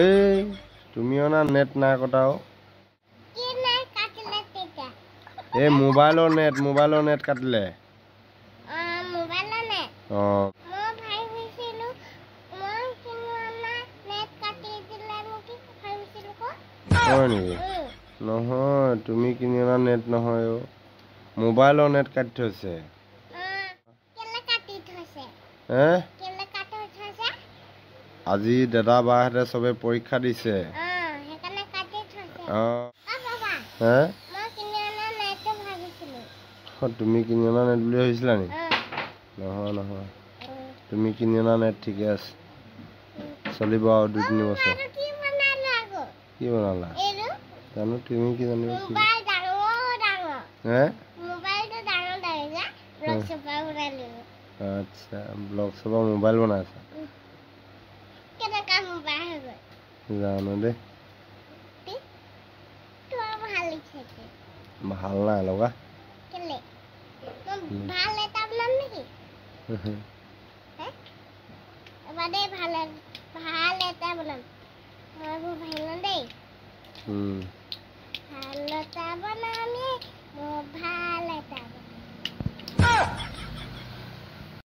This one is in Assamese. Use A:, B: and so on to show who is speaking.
A: এই তুমিও না নেট নাই কটাও এই মোবাইলৰ নেট কাটিলে হয় নেকি নহয় তুমি কিনি অনা নেট নহয় মোবাইলৰ নেট কাটি থৈছে আজি দাদা বাহঁতে চবে পৰীক্ষা দিছে তুমি কিনি অনা নেট বুলি ভাবিছিলা নি নহয় তুমি কিনি অনা নেট ঠিকে আছে চলিব আৰু 2-3 বছৰ কি বনালা জানো তুমি কি জানিব আচ্ছা ব্লগ চবা মোবাইল বনাইছা জানো দে ভাল নাই লগা
B: ভাল